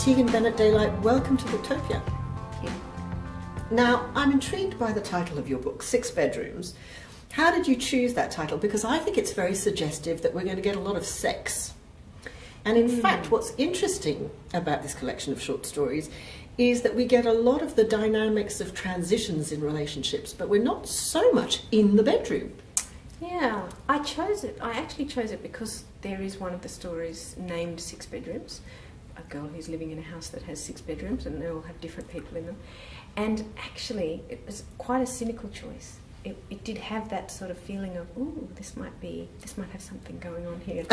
Tegan Bennett Daylight, welcome to Booktopia. Thank you. Now, I'm intrigued by the title of your book, Six Bedrooms. How did you choose that title? Because I think it's very suggestive that we're going to get a lot of sex. And in fact, what's interesting about this collection of short stories is that we get a lot of the dynamics of transitions in relationships, but we're not so much in the bedroom. Yeah, I chose it. I actually chose it because there is one of the stories named Six Bedrooms. A girl who's living in a house that has 6 bedrooms and they all have different people in them. And actually, it was quite a cynical choice. It did have that sort of feeling of, ooh, this might have something going on here.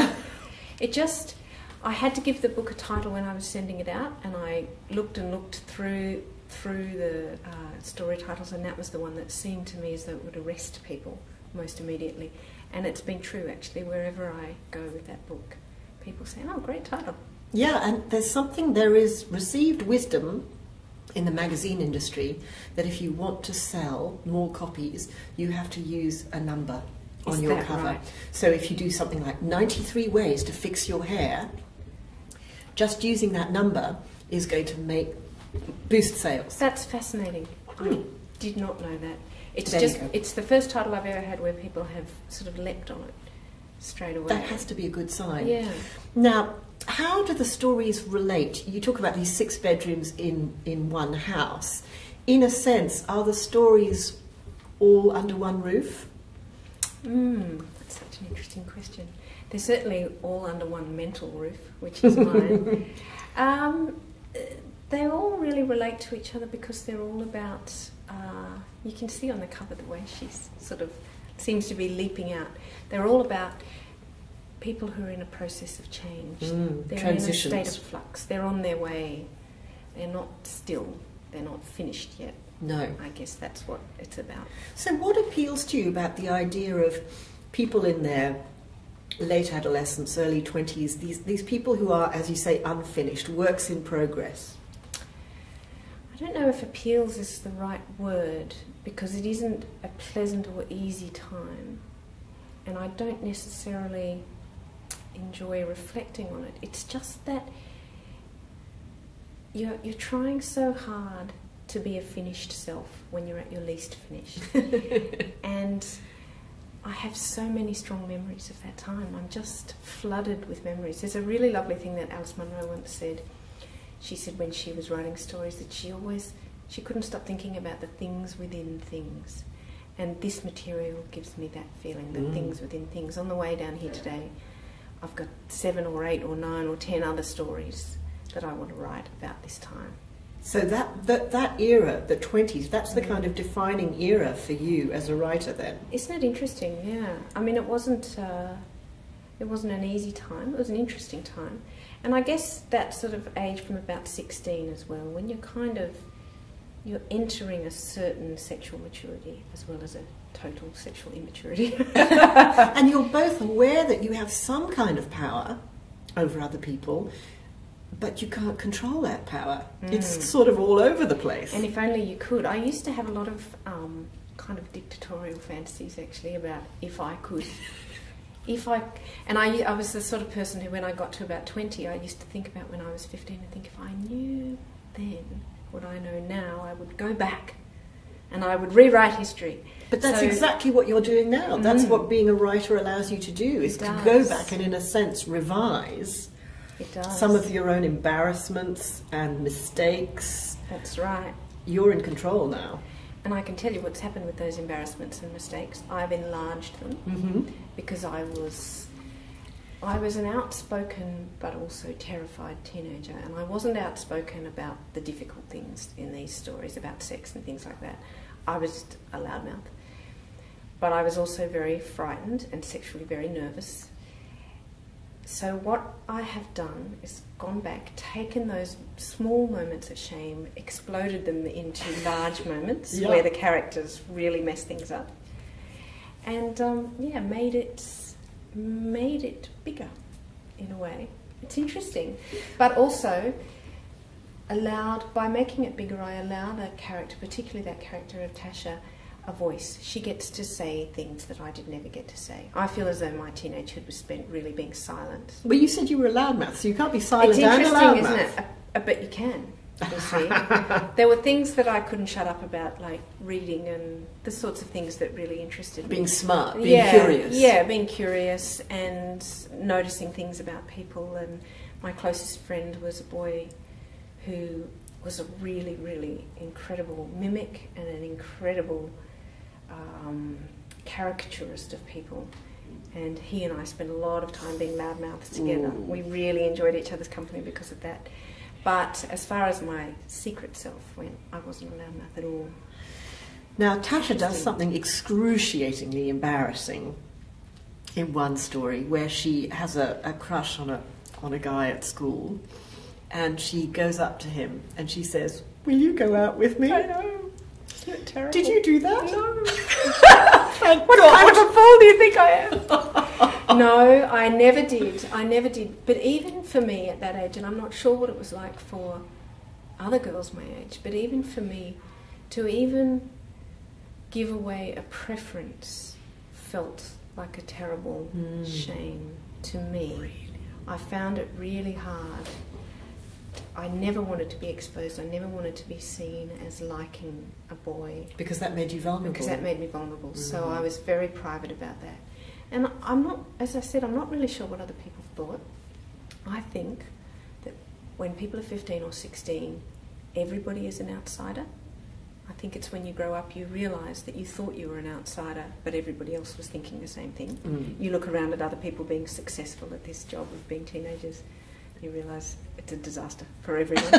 I had to give the book a title when I was sending it out, and I looked through the story titles, and that was the one that seemed to me as though it would arrest people most immediately. And it's been true, actually, wherever I go with that book. People say, oh, great title. Yeah, and there is received wisdom in the magazine industry that if you want to sell more copies, you have to use a number on your cover. Right? So if you do something like 93 ways to fix your hair, just using that number is going to boost sales. That's fascinating. I did not know that. It's the first title I've ever had where people have sort of leapt on it straight away. That has to be a good sign. Yeah. Now, how do the stories relate? You talk about these 6 bedrooms in one house. In a sense, are the stories all under one roof? That's such an interesting question. They're certainly all under one mental roof, which is mine. They all really relate to each other because they're all about, you can see on the cover the way she's sort of seems to be leaping out. They're all about people who are in a process of change. They're transitions. In a state of flux. They're on their way. They're not still. They're not finished yet. No. I guess that's what it's about. So what appeals to you about the idea of people in their late adolescence, early 20s, these people who are, as you say, unfinished, works in progress? I don't know if appeals is the right word, because it isn't a pleasant or easy time. And I don't necessarily enjoy reflecting on it. It's just that you're trying so hard to be a finished self when you're at your least finished. And I have so many strong memories of that time. I'm just flooded with memories. There's a really lovely thing that Alice Munro once said. She said when she was writing stories that she couldn't stop thinking about the things within things. And this material gives me that feeling, the things within things. On the way down here today, I've got 7 or 8 or 9 or 10 other stories that I want to write about this time. So that era, the 20s, that's the kind of defining era for you as a writer then? Isn't it interesting? Yeah. I mean, it wasn't an easy time. It was an interesting time. And I guess that sort of age from about 16 as well, when you're entering a certain sexual maturity as well as a total sexual immaturity. And you're both aware that you have some kind of power over other people, but you can't control that power. It's sort of all over the place. And if only you could. I used to have a lot of kind of dictatorial fantasies, actually, about if I could. I was the sort of person who, when I got to about 20, I used to think about when I was 15 and think, if I knew then what I know now, I would go back and I would rewrite history. But that's exactly what you're doing now. That's what being a writer allows you to do, is to go back and, in a sense, revise some of your own embarrassments and mistakes. That's right. You're in control now. And I can tell you what's happened with those embarrassments and mistakes. I've enlarged them because I was an outspoken but also terrified teenager, and I wasn't outspoken about the difficult things in these stories about sex and things like that. I was just a loudmouth. But I was also very frightened and sexually very nervous. So what I have done is gone back, taken those small moments of shame, exploded them into large moments where the characters really mess things up, and made it bigger in a way. It's interesting, but also by making it bigger, I allow that character, particularly that character of Tasha, a voice. She gets to say things that I did never get to say. I feel as though my teenagehood was spent really being silent. Well, you said you were a loudmouth, so you can't be silent and a loudmouth. It's interesting, isn't it? But you can. You see, there were things that I couldn't shut up about, like reading and the sorts of things that really interested me. Being smart, being curious. Yeah, being curious and noticing things about people. And my closest friend was a boy who was a really, really incredible mimic and an incredible caricaturist of people. And he and I spent a lot of time being loudmouths together. Ooh. We really enjoyed each other's company because of that. But as far as my secret self went, I wasn't a loudmouth at all. Now, Tasha does something excruciatingly embarrassing in one story where she has a crush on a guy at school, and she goes up to him and she says, "Will you go out with me?" I know. Isn't it terrible? Did you do that? No. What kind of a fool do you think I am? No, I never did. I never did. But even for me at that age, and I'm not sure what it was like for other girls my age, but even for me, to even give away a preference felt like a terrible shame to me. I found it really hard. I never wanted to be exposed. I never wanted to be seen as liking a boy. Because that made you vulnerable. Because that made me vulnerable. So I was very private about that. And I'm not, as I said, I'm not really sure what other people thought. I think that when people are 15 or 16, everybody is an outsider. I think it's when you grow up you realise that you thought you were an outsider, but everybody else was thinking the same thing. You look around at other people being successful at this job of being teenagers, you realise it's a disaster for everyone.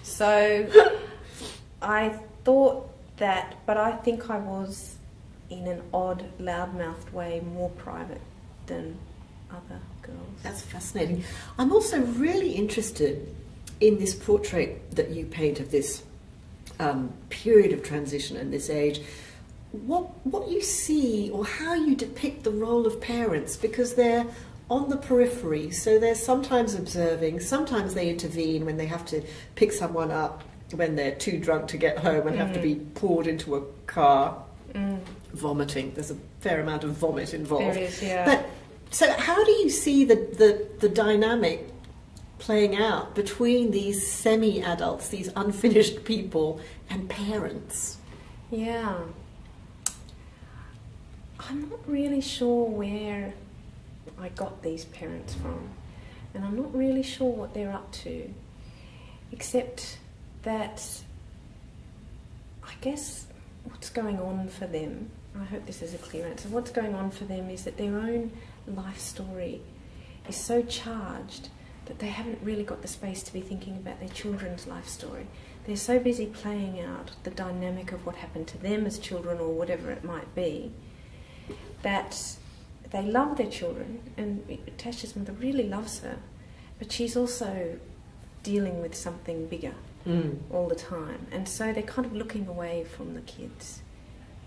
So I thought that, but I think I was, in an odd, loudmouthed way, more private than other girls. That's fascinating. I'm also really interested in this portrait that you paint of this period of transition and this age. What you see, or how you depict the role of parents, because they're on the periphery, so they're sometimes observing, sometimes they intervene when they have to pick someone up when they're too drunk to get home and have to be poured into a car, vomiting. There's a fair amount of vomit involved. There is, yeah. But so how do you see the dynamic playing out between these semi-adults, these unfinished people, and parents? Yeah. I'm not really sure where I got these parents from, and I'm not really sure what they're up to, except that I guess what's going on for them, I hope this is a clear answer, what's going on for them is that their own life story is so charged that they haven't really got the space to be thinking about their children's life story. They're so busy playing out the dynamic of what happened to them as children, or whatever it might be, that they love their children, and Tasha's mother really loves her, but she's also dealing with something bigger all the time. And so they're kind of looking away from the kids,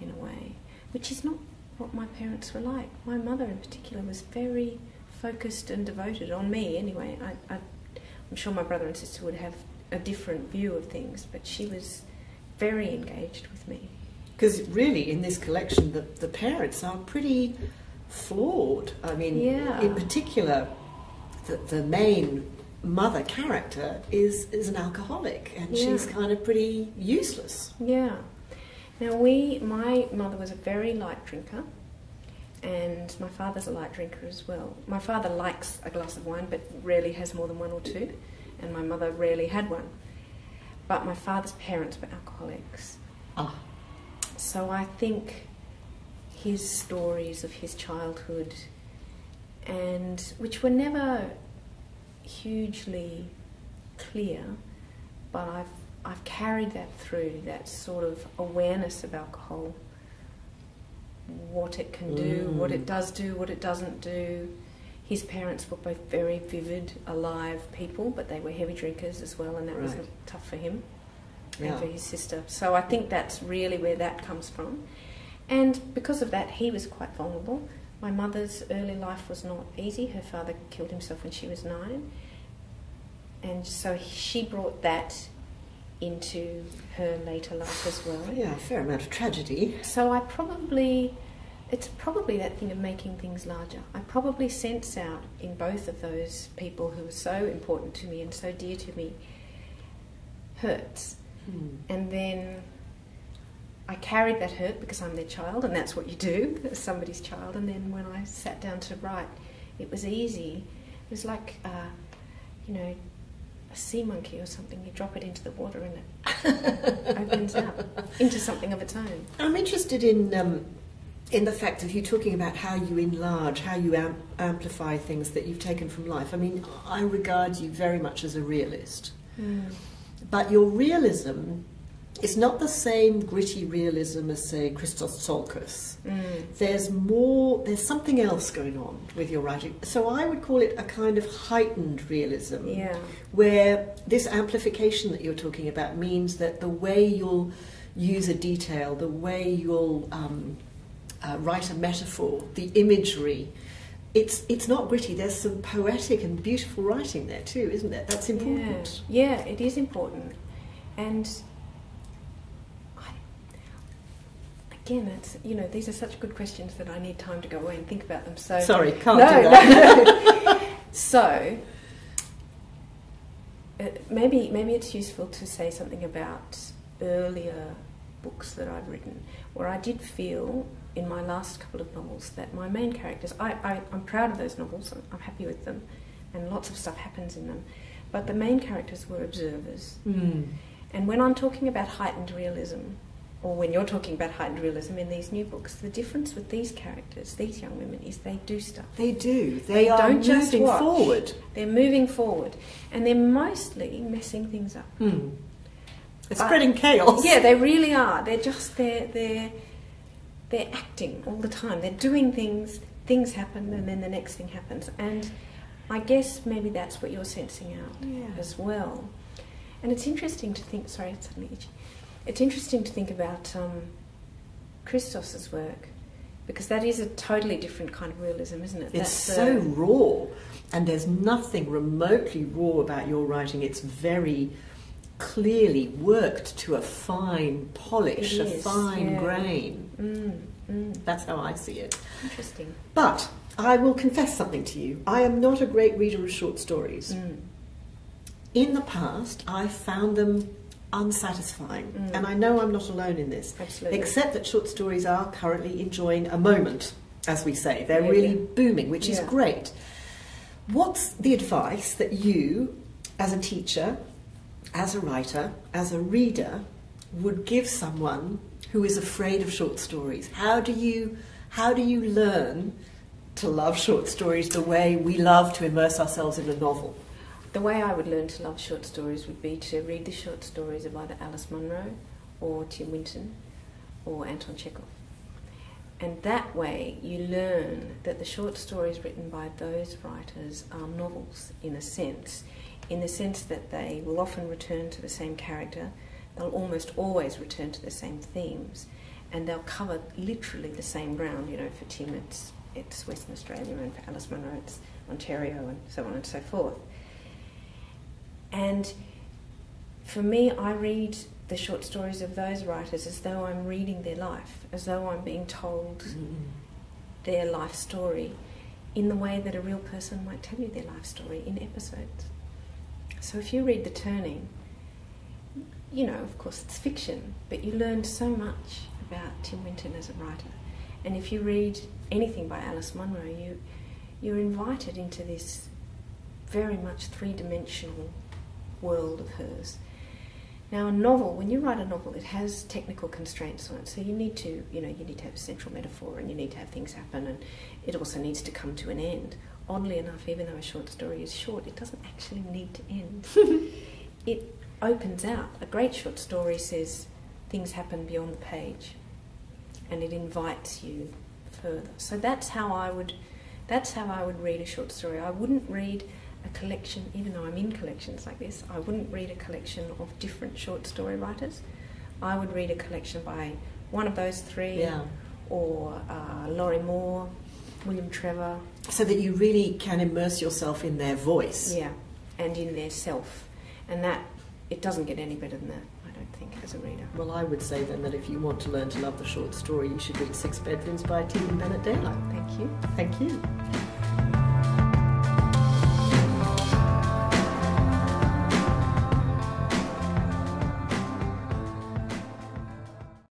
in a way, which is not what my parents were like. My mother in particular was very focused and devoted, on me anyway. I'm sure my brother and sister would have a different view of things, but she was very engaged with me. Because really, in this collection, the parents are pretty flawed. I mean, in particular, the main mother character is an alcoholic, and she's kind of pretty useless. Yeah. Now my mother was a very light drinker, and my father's a light drinker as well. My father likes a glass of wine, but rarely has more than one or two, and my mother rarely had one. But my father's parents were alcoholics. So I think his stories of his childhood, and which were never hugely clear, but I've carried that through, that sort of awareness of alcohol, what it can do, what it does do, what it doesn't do. His parents were both very vivid, alive people, but they were heavy drinkers as well, and that was tough for him and for his sister. So I think that's really where that comes from. And because of that, he was quite vulnerable. My mother's early life was not easy. Her father killed himself when she was 9. And so she brought that into her later life as well. Yeah, a fair amount of tragedy. So I probably it's probably that thing of making things larger. I probably sense out in both of those people who are so important to me and so dear to me hurts. And then I carried that hurt because I'm their child, and that's what you do as somebody's child. And then when I sat down to write, it was easy. It was like, a sea monkey or something. You drop it into the water and it opens up into something of its own. I'm interested in the fact of you talking about how you enlarge, how you amplify things that you've taken from life. I mean, I regard you very much as a realist. But your realism is not the same gritty realism as, say, Christos Tsiolkas. There's something else going on with your writing. So I would call it a kind of heightened realism, where this amplification that you're talking about means that the way you'll use a detail, the way you'll write a metaphor, the imagery, it's not gritty. There's some poetic and beautiful writing there too, isn't there? That's important. Yeah, it is important. And again, that's, these are such good questions that I need time to go away and think about them. So sorry, can't do that. No. So maybe it's useful to say something about earlier books that I've written, where I did feel in my last couple of novels that my main characters, I'm proud of those novels, I'm happy with them, and lots of stuff happens in them, but the main characters were observers. And when I'm talking about heightened realism, or when you're talking about heightened realism in these new books, the difference with these characters, these young women, is they do stuff. They do. They are don't just moving watch. forward. They're moving forward, and they're mostly messing things up. They're spreading chaos. Yeah, they really are. They're just they're acting all the time. They're doing things happen, and then the next thing happens. And I guess maybe that's what you're sensing out as well. And it's interesting to think. Sorry, it's suddenly itchy. It's interesting to think about Christos's work, because that is a totally different kind of realism, isn't it? It's so raw, and there's nothing remotely raw about your writing. It's very clearly worked to a fine polish, a fine grain. That's how I see it. Interesting. But I will confess something to you. I am not a great reader of short stories. In the past, I found them unsatisfying, and I know I'm not alone in this. Absolutely. Except that short stories are currently enjoying a moment, as we say. They're really booming, which is great. What's the advice that you, as a teacher, as a writer, as a reader, would give someone who is afraid of short stories? How do you learn to love short stories the way we love to immerse ourselves in a novel? The way I would learn to love short stories would be to read the short stories of either Alice Munro or Tim Winton or Anton Chekhov. And that way you learn that the short stories written by those writers are novels in the sense that they will often return to the same character, they'll almost always return to the same themes, and they'll cover literally the same ground. For Tim it's Western Australia, and for Alice Munro it's Ontario, and so on and so forth. And for me, I read the short stories of those writers as though I'm reading their life, as though I'm being told their life story in the way that a real person might tell you their life story in episodes. So if you read The Turning, of course it's fiction, but you learn so much about Tim Winton as a writer. And if you read anything by Alice Munro, you're invited into this very much three-dimensional world of hers. Now, a novel, when you write a novel, it has technical constraints on it. So you need to have a central metaphor, and you need to have things happen, and it also needs to come to an end. Oddly enough, even though a short story is short, it doesn't actually need to end. It opens out. A great short story says things happen beyond the page, and it invites you further. So that's how I would read a short story. I wouldn't read a collection, even though I'm in collections like this, I wouldn't read a collection of different short story writers. I would read a collection by one of those three, or Laurie Moore, William Trevor. So that you really can immerse yourself in their voice. Yeah, and in their self. And that, it doesn't get any better than that, I don't think, as a reader. Well, I would say then that if you want to learn to love the short story, you should read Six Bedrooms by Tegan Bennett Daylight. Thank you. Thank you.